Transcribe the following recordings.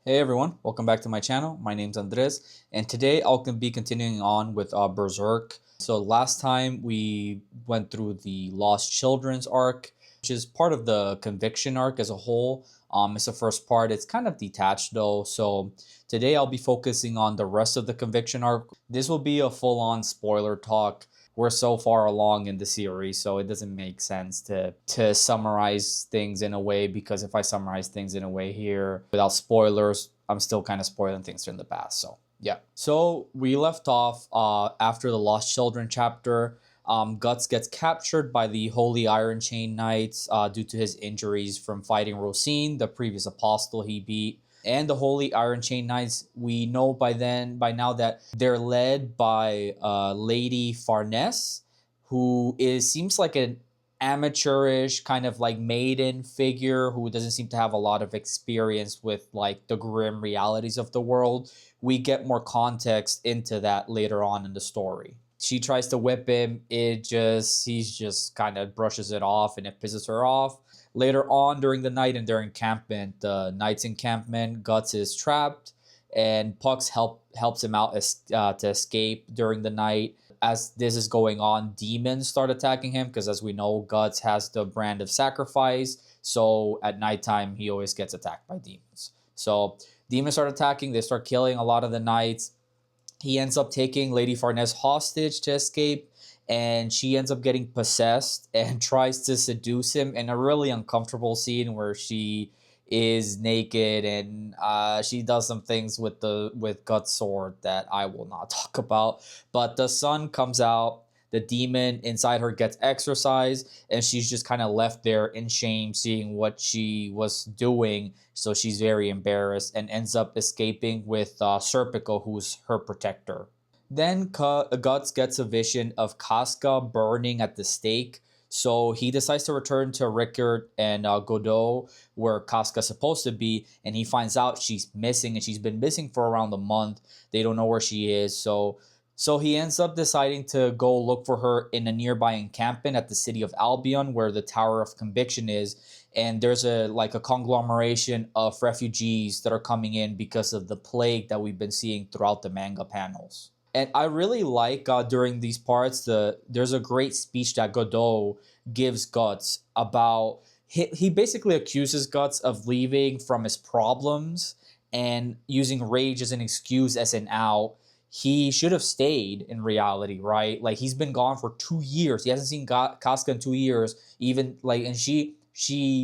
Hey everyone, welcome back to my channel. My name's Andres, and today I'll be continuing on with Berserk. So last time we went through the Lost Children's arc, which is part of the Conviction arc as a whole. It's the first part. It's kind of detached though. So today I'll be focusing on the rest of the Conviction arc. This will be a full-on spoiler talk. We're so far along in the series, so it doesn't make sense to summarize things in a way, because if I summarize things in a way here without spoilers, I'm still kind of spoiling things from the past. So yeah. So we left off after the Lost Children chapter. Guts gets captured by the Holy Iron Chain Knights due to his injuries from fighting Rosine, the previous apostle he beat. And the Holy Iron Chain Knights, we know by now that they're led by Lady Farnese, who seems like an amateurish kind of like maiden figure who doesn't seem to have a lot of experience with like the grim realities of the world. We get more context into that later on in the story. She tries to whip him. He's just kind of brushes it off, and it pisses her off. Later on during the night and their encampment, the Knights encampment, Guts is trapped, and Pucks helps him out to escape during the night. As this is going on, demons start attacking him because, as we know, Guts has the brand of sacrifice. So at nighttime, he always gets attacked by demons. So demons start attacking. They start killing a lot of the knights. He ends up taking Lady Farnese hostage to escape, and she ends up getting possessed and tries to seduce him in a really uncomfortable scene where she is naked, and she does some things with Guts' sword that I will not talk about. But the sun comes out. The demon inside her gets exorcised, and she's just kind of left there in shame, seeing what she was doing. So she's very embarrassed and ends up escaping with Serpico, who's her protector. Then Guts gets a vision of Casca burning at the stake. So he decides to return to Rickard and Godot, where Casca's supposed to be, and he finds out she's missing, and she's been missing for around a month. They don't know where she is, so he ends up deciding to go look for her in a nearby encampment at the city of Albion, where the Tower of Conviction is. And there's a conglomeration of refugees that are coming in because of the plague that we've been seeing throughout the manga panels. And I really like during these parts, there's a great speech that Godot gives Guts about. He basically accuses Guts of leaving from his problems and using rage as an excuse, as an out. He should have stayed in reality, right? Like, he's been gone for 2 years. He hasn't seen Casca in 2 years, even like, and she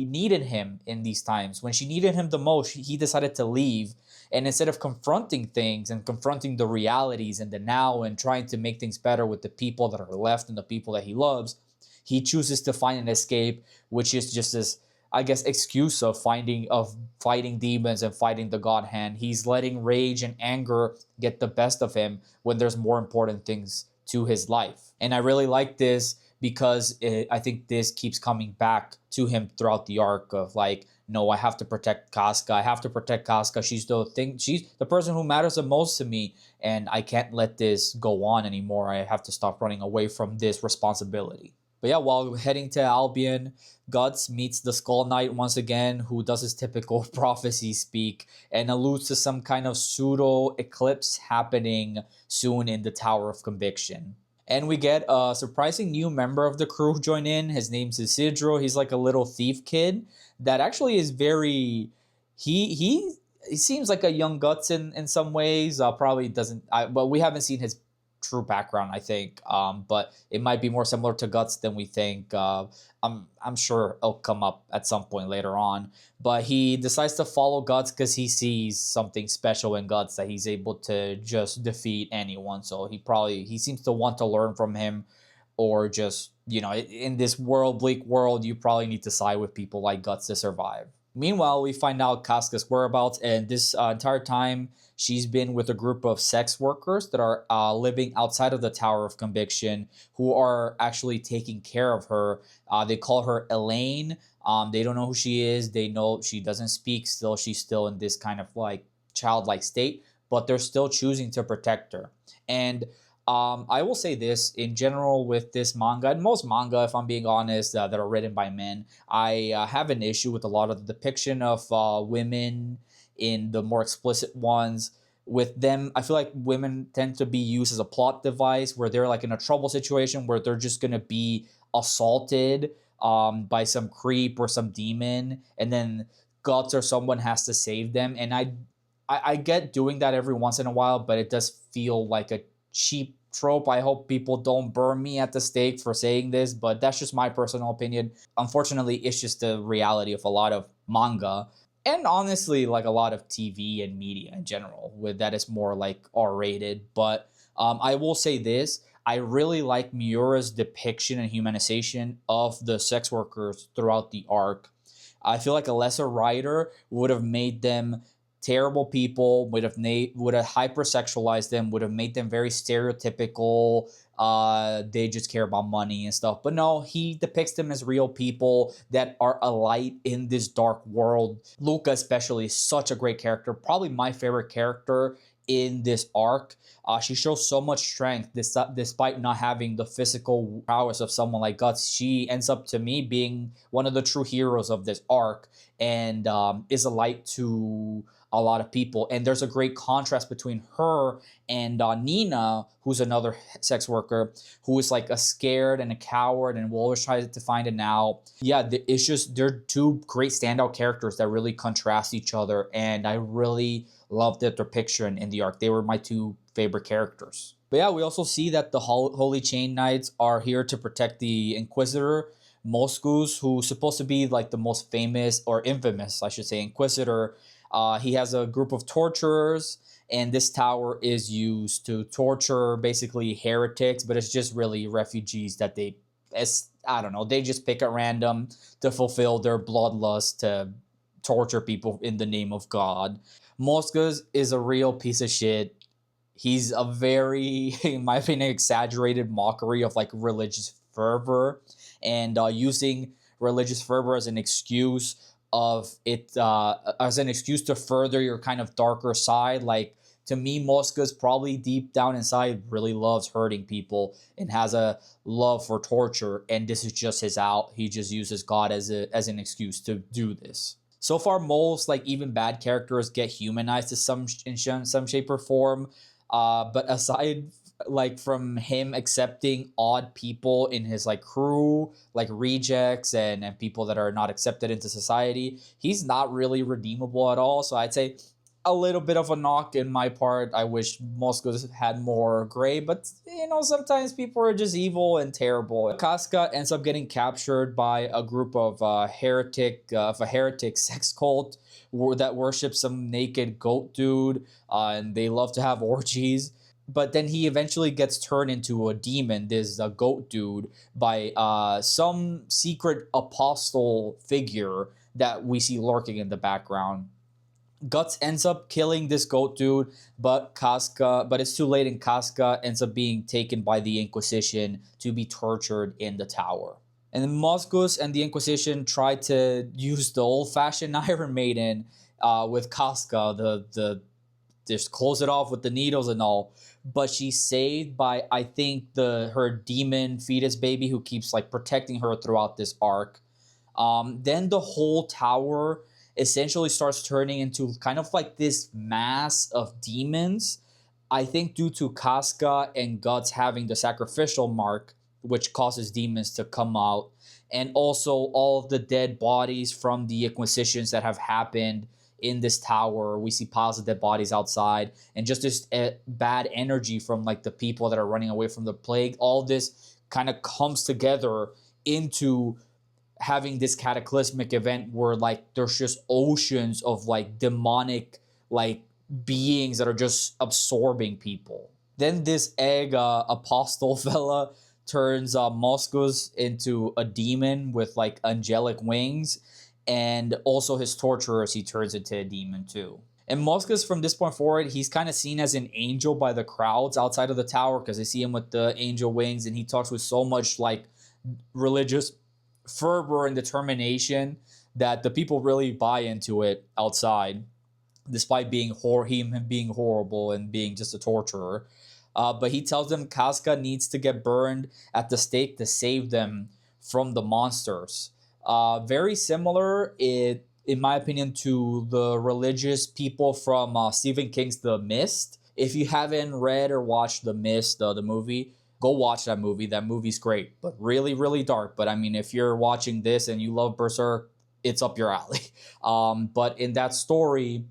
needed him in these times. When she needed him the most, he decided to leave. And instead of confronting things and confronting the realities and the now and trying to make things better with the people that are left and the people that he loves, he chooses to find an escape, which is just this, I guess, excuse of fighting demons and fighting the God Hand. He's letting rage and anger get the best of him when there's more important things to his life. And I really like this because I think this keeps coming back to him throughout the arc of like, no, I have to protect Casca. I have to protect Casca. She's the person who matters the most to me, and I can't let this go on anymore. I have to stop running away from this responsibility. But yeah, while heading to Albion, Guts meets the Skull Knight once again, who does his typical prophecy speak and alludes to some kind of pseudo eclipse happening soon in the Tower of Conviction. And we get a surprising new member of the crew join in. His name's Isidro. He's like a little thief kid that actually is very. He seems like a young Guts in some ways. Probably doesn't. But we haven't seen his true background, I think. But it might be more similar to Guts than we think. I'm sure it'll come up at some point later on. But he decides to follow Guts because he sees something special in Guts, that he's able to just defeat anyone. So he seems to want to learn from him, or just, in this bleak world, you probably need to side with people like Guts to survive. Meanwhile, we find out Casca's whereabouts, and this entire time, she's been with a group of sex workers that are living outside of the Tower of Conviction, who are actually taking care of her. They call her Elaine. They don't know who she is. They know she doesn't speak still. She's still in this kind of like childlike state, but they're still choosing to protect her. And I will say this in general with this manga, and most manga, if I'm being honest, that are written by men, I have an issue with a lot of the depiction of women in the more explicit ones. With them, I feel like women tend to be used as a plot device where they're like in a trouble situation where they're just gonna be assaulted by some creep or some demon, and then Guts or someone has to save them. And I get doing that every once in a while, but it does feel like a cheap trope. I hope people don't burn me at the stake for saying this, but that's just my personal opinion. Unfortunately, it's just the reality of a lot of manga, and honestly like a lot of TV and media in general with that is more like R-rated. But I will say this, I really like Miura's depiction and humanization of the sex workers throughout the arc. I feel like a lesser writer would have made them terrible people, would have hypersexualized them, would have made them very stereotypical. They just care about money and stuff. But no, he depicts them as real people that are a light in this dark world. Luca, especially, is such a great character. Probably my favorite character in this arc. She shows so much strength despite not having the physical prowess of someone like Guts. She ends up, to me, being one of the true heroes of this arc, and is a light to a lot of people. And there's a great contrast between her and Nina, who's another sex worker, who is like a scared and a coward and will always try to find it out. Yeah, it's just, they're two great standout characters that really contrast each other, and I really love their depiction in the arc. They were my two favorite characters. But yeah, we also see that the Holy Chain Knights are here to protect the Inquisitor, Moscus, who's supposed to be like the most famous, or infamous, I should say, Inquisitor. He has a group of torturers, and this tower is used to torture basically heretics, but it's just really refugees that I don't know, they just pick at random to fulfill their bloodlust to torture people in the name of God. Moscas is a real piece of shit. He's a very, in my opinion, exaggerated mockery of like religious fervor, and using religious fervor as an excuse to further your kind of darker side. Like, to me, Mosca's probably deep down inside really loves hurting people and has a love for torture, and this is just his out. He just uses God as an excuse to do this. So far, most like even bad characters get humanized in some shape or form. But aside like from him accepting odd people in his like crew, like rejects and people that are not accepted into society, he's not really redeemable at all. So I'd say a little bit of a knock in my part. I wish Moscow had more gray, but sometimes people are just evil and terrible. Casca ends up getting captured by a group of a heretic sex cult that worships some naked goat dude, and they love to have orgies. But then he eventually gets turned into a demon, this goat dude, by some secret apostle figure that we see lurking in the background. Guts ends up killing this goat dude, but it's too late, and Casca ends up being taken by the Inquisition to be tortured in the tower. And then Moscus and the Inquisition try to use the old-fashioned Iron Maiden with Casca, the just close it off with the needles and all. But she's saved by, I think, her demon fetus baby who keeps like protecting her throughout this arc. Then the whole tower essentially starts turning into kind of like this mass of demons. I think due to Casca and Guts having the sacrificial mark, which causes demons to come out, and also all of the dead bodies from the Inquisitions that have happened in this tower. We see piles of dead bodies outside, and just this bad energy from like the people that are running away from the plague. All this kind of comes together into having this cataclysmic event where like there's just oceans of like demonic like beings that are just absorbing people. Then this egg apostle fella turns Moscus into a demon with like angelic wings, and also his torturers he turns into a demon too. And Moscus, from this point forward, he's kind of seen as an angel by the crowds outside of the tower because they see him with the angel wings, and he talks with so much like religious fervor and determination that the people really buy into it outside, despite being him being horrible and being just a torturer. But he tells them Casca needs to get burned at the stake to save them from the monsters. Very similar in my opinion, to the religious people from Stephen King's The Mist. If you haven't read or watched The Mist, the movie, go watch that movie. That movie's great, but really, really dark. But I mean, if you're watching this and you love Berserk, it's up your alley. But in that story,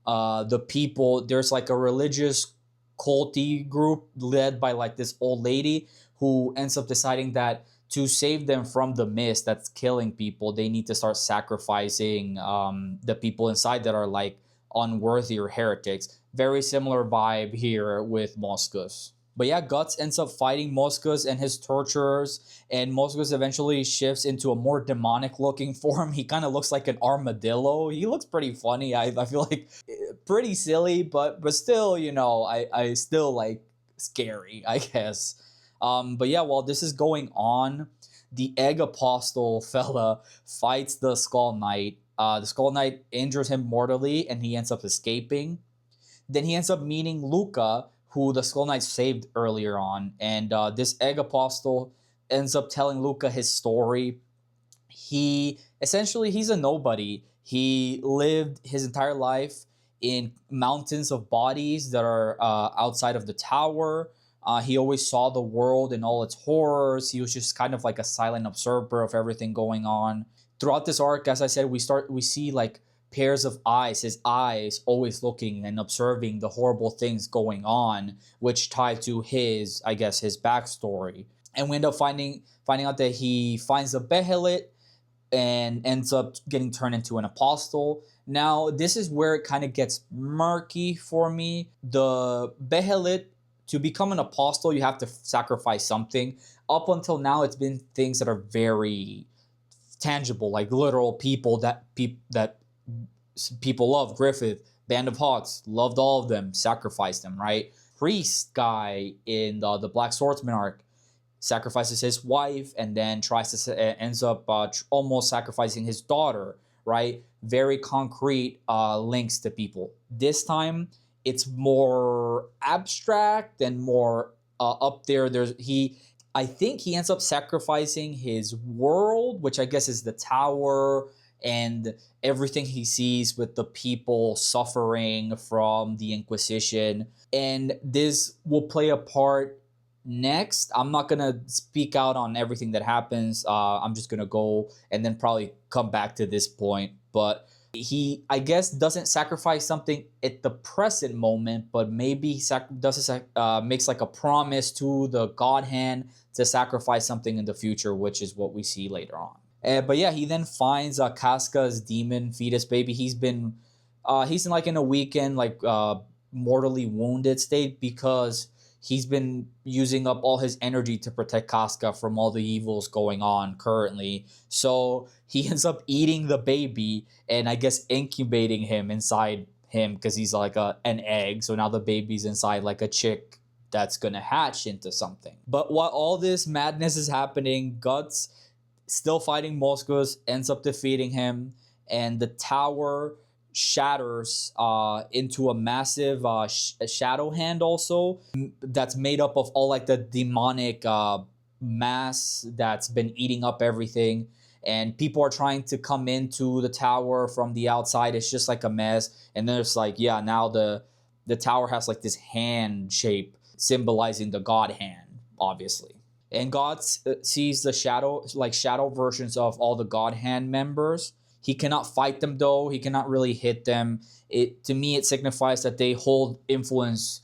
the people, there's like a religious culty group led by like this old lady who ends up deciding that to save them from the mist that's killing people, they need to start sacrificing the people inside that are like unworthy or heretics. Very similar vibe here with Moscus. But yeah, Guts ends up fighting Moscus and his torturers, and Moscus eventually shifts into a more demonic looking form. He kind of looks like an armadillo. He looks pretty funny. I feel like pretty silly, but still, I still like scary, I guess. But yeah, while this is going on, the Egg Apostle fella fights the Skull Knight. The Skull Knight injures him mortally, and he ends up escaping. Then he ends up meeting Luca, who the Skull Knight saved earlier on. And this Egg Apostle ends up telling Luca his story. He's a nobody. He lived his entire life in mountains of bodies that are outside of the tower. He always saw the world and all its horrors. He was just kind of like a silent observer of everything going on. Throughout this arc, as I said, we see like pairs of eyes, his eyes always looking and observing the horrible things going on, which tie to his backstory. And we end up finding out that he finds a Behelit and ends up getting turned into an apostle. Now, this is where it kind of gets murky for me. The Behelit, to become an apostle, you have to sacrifice something. Up until now, it's been things that are very tangible, like literal people that people love. Griffith, Band of Hawks, loved all of them, sacrificed them, right? Priest guy in the Black Swordsman arc sacrifices his wife and then ends up almost sacrificing his daughter, right? Very concrete links to people. This time, it's more abstract and more up there. I think he ends up sacrificing his world, which I guess is the tower and everything he sees with the people suffering from the Inquisition. And this will play a part next. I'm not going to speak out on everything that happens. I'm just going to go and then probably come back to this point. But he, I guess, doesn't sacrifice something at the present moment, but maybe makes like a promise to the God Hand to sacrifice something in the future, which is what we see later on. But yeah, he then finds Casca's demon fetus baby. He's in a weakened, mortally wounded state because he's been using up all his energy to protect Casca from all the evils going on currently. So he ends up eating the baby and I guess incubating him inside him because he's like an egg. So now the baby's inside like a chick that's gonna hatch into something. But while all this madness is happening, Guts, still fighting Moscus, ends up defeating him, and the tower shatters into a massive shadow hand also that's made up of all like the demonic mass that's been eating up everything, and people are trying to come into the tower from the outside. It's just like a mess. And then it's like, yeah, now the tower has like this hand shape symbolizing the God Hand, obviously. And God sees the shadow versions of all the God Hand members. He cannot fight them though. He cannot really hit them. To me, it signifies that they hold influence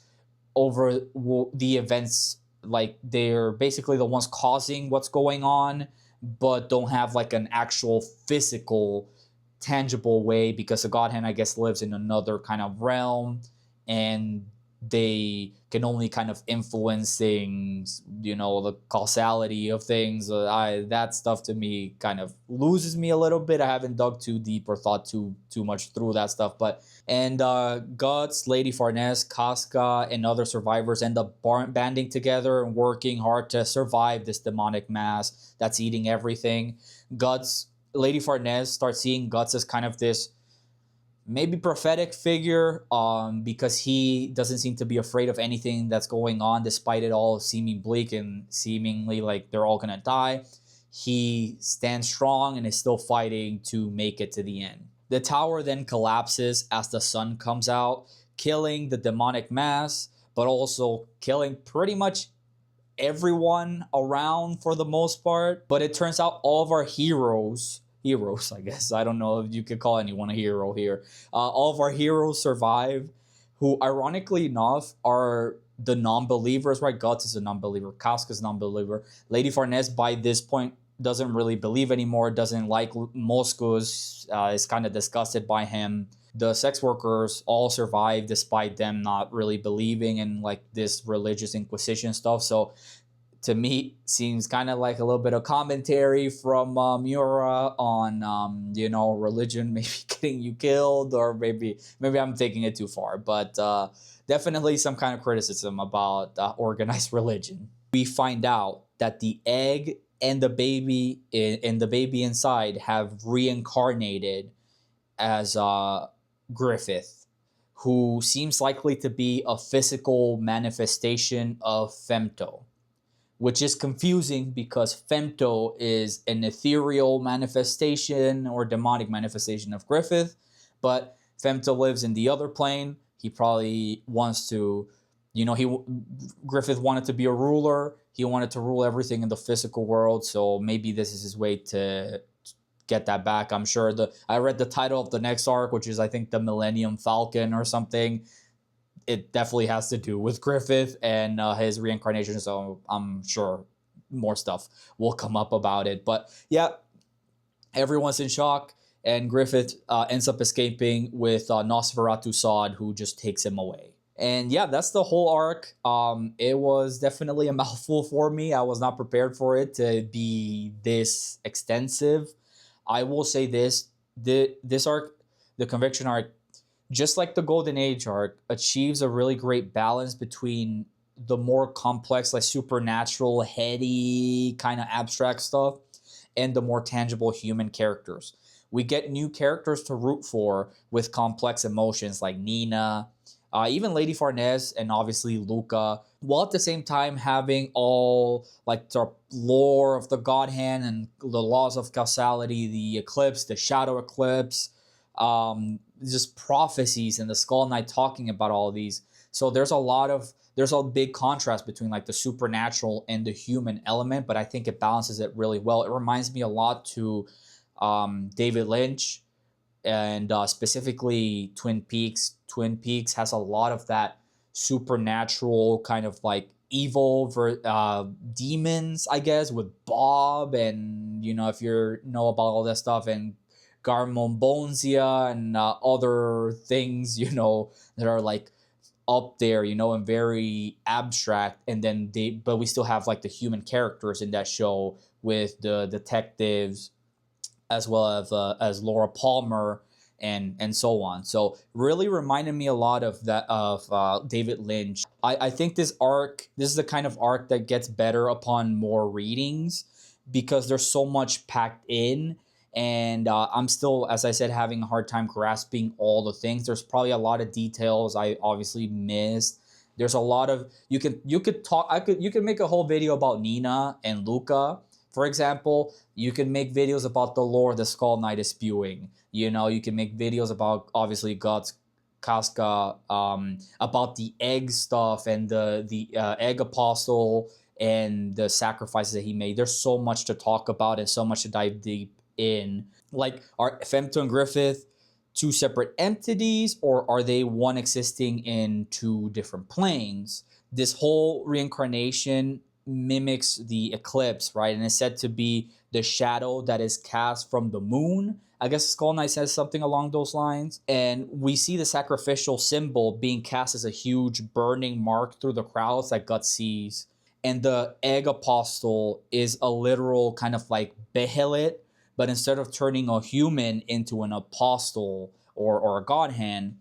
over the events. Like they're basically the ones causing what's going on, but don't have like an actual physical, tangible way because the God Hand, I guess, lives in another kind of realm, and they can only kind of influence things, the causality of things. That stuff to me kind of loses me a little bit. I haven't dug too deep or thought too much through that stuff. And Guts, Lady Farnese, Casca, and other survivors end up banding together and working hard to survive this demonic mass that's eating everything. Lady Farnese starts seeing Guts as kind of this maybe prophetic figure, because he doesn't seem to be afraid of anything that's going on, despite it all seeming bleak and seemingly like they're all gonna die. He stands strong and is still fighting to make it to the end. The tower then collapses as the sun comes out, killing the demonic mass, but also killing pretty much everyone around for the most part. But it turns out all of our heroes, I guess, I don't know if you could call anyone a hero here, all of our heroes survive, who ironically enough are the non-believers, right? Guts is a non-believer, Casca's a non-believer, Lady Farnese by this point doesn't really believe anymore, doesn't like Moscus, is kind of disgusted by him. The sex workers all survive despite them not really believing in like this religious inquisition stuff. So to me, seems kind of like a little bit of commentary from Miura on religion maybe getting you killed, or maybe I'm taking it too far, but definitely some kind of criticism about organized religion. We find out that the egg and the baby inside have reincarnated as Griffith, who seems likely to be a physical manifestation of Femto, which is confusing because Femto is an ethereal manifestation or demonic manifestation of Griffith, but Femto lives in the other plane. He probably wants to, Griffith wanted to be a ruler. He wanted to rule everything in the physical world, so maybe this is his way to get that back. I'm sure I read the title of the next arc, which is I think the Millennium Falcon or something. It definitely has to do with Griffith and his reincarnation, so I'm sure more stuff will come up about it. But yeah, everyone's in shock, and Griffith ends up escaping with Nosferatu Sod, who just takes him away. And yeah, that's the whole arc. It was definitely a mouthful for me. I was not prepared for it to be this extensive. I will say this: this arc, the Conviction arc, just like the Golden Age arc, achieves a really great balance between the more complex, like supernatural, heady, kind of abstract stuff, and the more tangible human characters. We get new characters to root for with complex emotions like Nina, even Lady Farnese, and obviously Luca, while at the same time having all like the lore of the God Hand and the laws of causality, the eclipse, the shadow eclipse, just prophecies and the Skull Knight talking about all of these. So there's a big contrast between like the supernatural and the human element, but I think it balances it really well. It reminds me a lot to David Lynch, and specifically Twin Peaks. Twin Peaks has a lot of that supernatural kind of like evil demons, I guess, with Bob, and if you know about all that stuff, and Garmonbonzia and other things, that are like up there, and very abstract. And then but we still have like the human characters in that show with the detectives, as well as Laura Palmer and so on. So really reminded me a lot of that of David Lynch. I think this is the kind of arc that gets better upon more readings because there's so much packed in. And I'm still, as I said, having a hard time grasping all the things. There's probably a lot of details I obviously missed. There's a lot of you could make a whole video about Nina and Luca, for example. You can make videos about the lore the Skull Knight is spewing. You can make videos about obviously Guts, Casca, about the egg stuff and the egg apostle and the sacrifices that he made. There's so much to talk about and so much to dive deep in. Like, are Femto and Griffith two separate entities, or are they one existing in two different planes? This whole reincarnation mimics the eclipse, right? And it's said to be the shadow that is cast from the moon. I guess Skull Knight says something along those lines. And we see the sacrificial symbol being cast as a huge burning mark through the crowds that Guts sees. And the egg apostle is a literal kind of like Behelit, but instead of turning a human into an apostle or a god hand,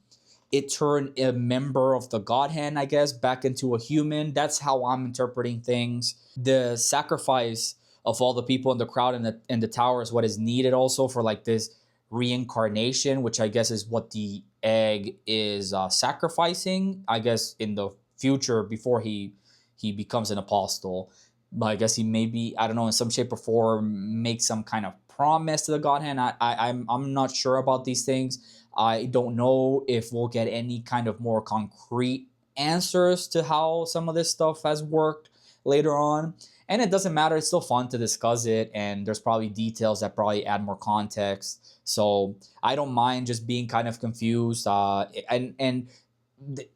it turned a member of the god hand, I guess, back into a human. That's how I'm interpreting things. The sacrifice of all the people in the crowd in the tower is what is needed also for like this reincarnation, which I guess is what the egg is sacrificing, I guess, in the future before he becomes an apostle. But I guess he maybe, I don't know, in some shape or form make some kind of promise to the God Hand. I'm not sure about these things. I don't know if we'll get any kind of more concrete answers to how some of this stuff has worked later on. And it doesn't matter. It's still fun to discuss it. And there's probably details that probably add more context. So I don't mind just being kind of confused. Th-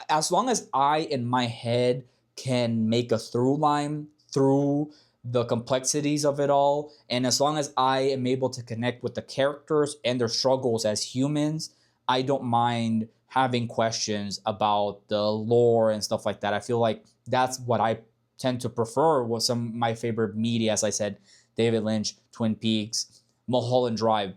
as long as I, in my head, can make a through line through the complexities of it all, and as long as I am able to connect with the characters and their struggles as humans, I don't mind having questions about the lore and stuff like that. I feel like that's what I tend to prefer with some of my favorite media, as I said, David Lynch, Twin Peaks, Mulholland Drive,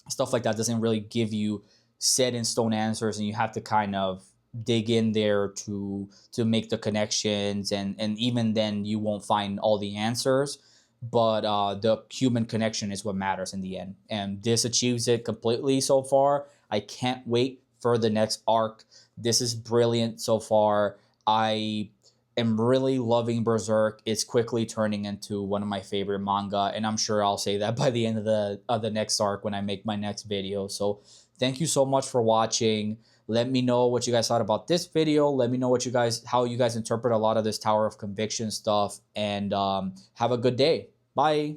stuff like that doesn't really give you set in stone answers, and you have to kind of dig in there to make the connections, and even then you won't find all the answers, but the human connection is what matters in the end, and this achieves it completely so far. I can't wait for the next arc. This is brilliant so far. I am really loving Berserk. It's quickly turning into one of my favorite manga, and I'm sure I'll say that by the end of the next arc when I make my next video. So thank you so much for watching. Let me know what you guys thought about this video. Let me know how you guys interpret a lot of this Tower of Conviction stuff, and have a good day. Bye.